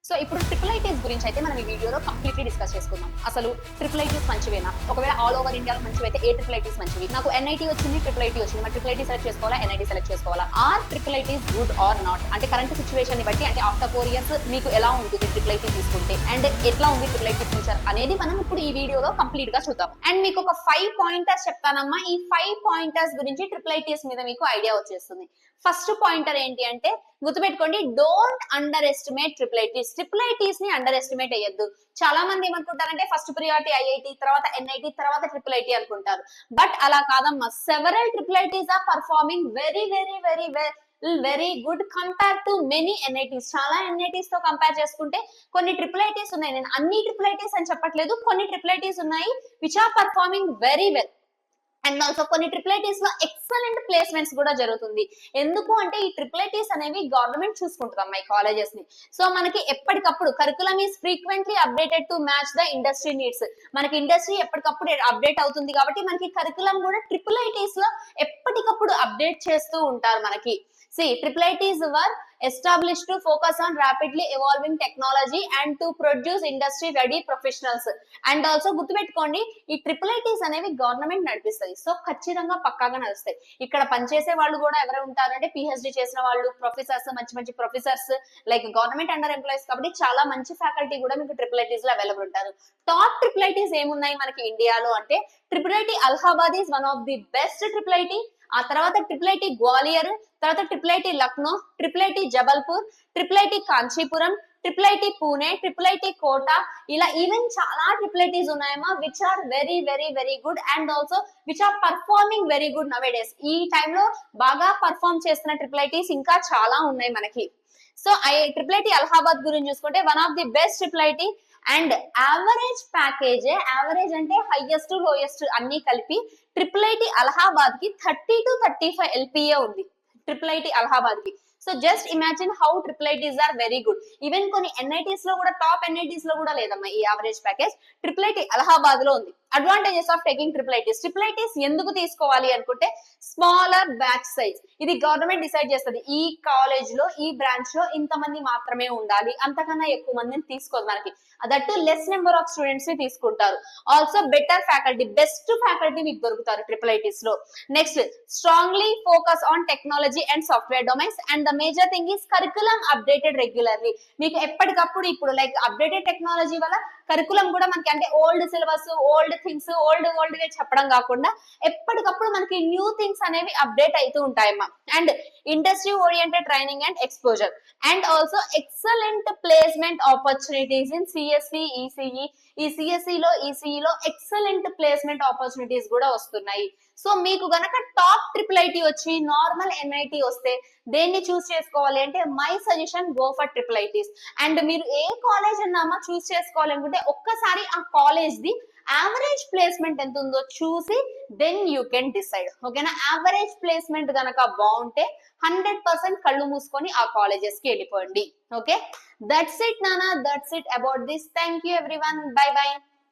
So ఇప్పుడు triple ITs గురించి అయితే మనం ఈ వీడియోలో కంప్లీట్లీ డిస్కస్ చేసుకుందాం. అసలు ట్రిపుల్ ఐటీస్ మంచివేనా, ఒకవేళ ఆల్ ఓవర్ ఇండియాలో మంచివైతే ఏ ట్రిపుల్ ఐటీస్ మంచివి, నాకు ఎన్ఐటీ వచ్చింది ట్రిపుల్ ఐటీ వచ్చింది, మరి ట్రిపుల్ ఐటీ సెలెక్ట్ చేసుకోవాలా ఎన్ఐటీ సెలెక్ట్ చేసుకోవాలా, are triple ITs good or not, అంటే కరెంట్ సిచువేషన్ ని బట్టి, అంటే ఆఫ్టర్ 4 years మీకు ఎలా ఉంటుంది ట్రిపుల్ ఐటీ తీసుకుంటే అండ్ ఎట్లా ఉంది ట్రిపుల్ ఐటీ ఫ్యూచర్ అనేది మనం ఇప్పుడు ఈ వీడియోలో కంప్లీట్ గా చూద్దాం. అండ్ మీకు ఒక 5 పాయింటర్స్ చెప్తానమ్మా. ఈ 5 పాయింటర్స్ గురించి ట్రిపుల్ ఐటీస్ మీద మీకు ఐడియా వచ్చేస్తుంది. ఫస్ట్ పాయింటర్ ఏంటి అంటే గుర్తుపెట్టుకోండి, don't underestimate triple ITs. Triple ITs ని అండర్ ఎస్టిమేట్ అయ్యద్దు. చాలా మంది ఏమనుకుంటారంటే ఫస్ట్ ప్రియారిటీ ఐఐటి, తర్వాత ఎన్ఐటి, తర్వాత ట్రిపుల్ ఐటీ అనుకుంటారు. బట్ అలా కాదమ్మా. Several triple ITs are performing very very very very good compare to many NITs. చాలా ఎన్ఐటీస్ తో కంపేర్ చేసుకుంటే కొన్ని ట్రిపుల్ ఐటీస్ ఉన్నాయి. నేను అన్ని ట్రిపుల్ ఐటీస్ అని చెప్పట్లేదు, కొన్ని ట్రిపుల్ ఐటీస్ ఉన్నాయి which are performing very well. And also కొన్ని ట్రిపుల్ ఐటీస్ లో ఎక్సలెంట్ ప్లేస్మెంట్స్ కూడా జరుగుతుంది. ఎందుకు అంటే ఈ ట్రిపుల్ ఐటీస్ అనేవి గవర్నమెంట్ చూసుకుంటుంది అమ్మాయి కాలేజెస్ ని. సో మనకి ఎప్పటికప్పుడు curriculum is frequently updated to match the industry needs. మనకి ఇండస్ట్రీ ఎప్పటికప్పుడు అప్డేట్ అవుతుంది కాబట్టి మనకి కరికులం కూడా ట్రిపుల్ ఐటీస్ లో ఎప్పటికప్పుడు అప్డేట్ చేస్తూ ఉంటారు మనకి. See, triple ITs were established to focus on rapidly evolving technology and to produce industry ready professionals. And also గుర్తుపెట్టుకోండి, ఈ ట్రిపుల్ ఐటీస్ అనేవి గవర్నమెంట్ నడిపిస్తుంది. సో ఖచ్చితంగా పక్కాగా నడుస్తాయి. ఇక్కడ పనిచేసే వాళ్ళు కూడా ఎవరు ఉంటారంటే పిహెచ్డి చేసిన వాళ్ళు, ప్రొఫెసర్స్, మంచి మంచి professors, like government under employees కాబట్టి చాలా మంచి ఫ్యాకల్టీ కూడా మీకు ట్రిపుల్ ఐటీస్ లో అవైలబుల్ ఉంటారు. టాప్ ట్రిపుల్ ఐటీస్ ఏమున్నాయి మనకి ఇండియాలో అంటే triple IT Allahabad is one of the best triple IT. ఆ తర్వాత ట్రిపుల్ ఐటీ గ్వాలియర్, తర్వాత triple IT Lucknow, triple IT Jabalpur, triple IT Kanchipuram, triple IT Pune, triple IT Kota, ఇలా ఈవెన్ చాలా ట్రిపుల్ ఐటీస్ ఉన్నాయమ్మా which are very very very good and also which are performing very good nowadays. ఈ టైంలో బాగా perform చేస్తున్న triple ITs ఇంకా చాలా ఉన్నాయి మనకి. సో ట్రిపుల్ ఐటీ అలహాబాద్ గురించి చూసుకుంటే one of the best triple IT and average package, average అంటే హైయెస్ట్ లోయెస్ట్ అన్ని కలిపి ట్రిపుల్ ఐటీ అలహాబాద్ కి 30 to 35 LPA ఉంది ట్రిపుల్ ఐటీ అలహాబాద్ కి. So just imagine how triple ITs are very good. Even కొన్ని NITs లో కూడా, టాప్ ఎన్ఐటీస్ లో కూడా లేదమ్మా ఈ average package. Triple IT Allahabad లో ఉంది. Advantages of taking triple ITs. Triple ITs ఎందుకు తీసుకోవాలి అనుకుంటే స్మాలర్ బ్యాచ్ సైజ్. ఇది గవర్నమెంట్ డిసైడ్ చేస్తుంది. ఈ కాలేజ్ లో ఈ బ్రాంచ్ లో ఇంతమంది మాత్రమే ఉండాలి, అంతకన్నా ఎక్కువ మందిని తీసుకోదు మనకి. That less number of students ని తీసుకుంటారు. Also better faculty, best faculty మీకు దొరుకుతారు ట్రిపుల్ ఐటీస్ లో. Next, strongly focus on technology and software domains and the major thing is curriculum updated regularly. మీకు ఎప్పటికప్పుడు ఇప్పుడు లైక్ అప్డేటెడ్ టెక్నాలజీ వల్ల curriculum కూడా మనకి అంటే old syllabus, old things, old గా చెప్పడం కాకుండా ఎప్పటికప్పుడు మనకి న్యూ థింగ్స్ అనేవి అప్డేట్ అవుతూ ఉంటాయమ్మా. And industry oriented training and exposure and also excellent placement opportunities in CSE, ECE. ఈ సిఎస్సి లో, ఈసీఈ లో ఎక్సలెంట్ ప్లేస్మెంట్ ఆపర్చునిటీస్ కూడా వస్తున్నాయి. సో మీకు గనక టాప్ ట్రిపుల్ ఐటీ వచ్చి నార్మల్ ఎన్ఐటి వస్తే దేన్ని చూస్ చేసుకోవాలి అంటే my suggestion go for triple ITs. And మీరు ఏ కాలేజ్ అన్నామా చూస్ చేసుకోవాలి అనుకుంటే ఒక్కసారి ఆ కాలేజ్ ది యావరేజ్ ప్లేస్మెంట్ ఎంత ఉందో చూసి దెన్ యూ కెన్ డిసైడ్. ఓకేనా? యావరేజ్ ప్లేస్మెంట్ గనక బాగుంటే 100% కళ్ళు మూసుకొని ఆ కాలేజెస్ కి వెళ్ళిపోండి. ఓకే, దట్స్ ఇట్ నానా, that's it about this. Thank you everyone, by by.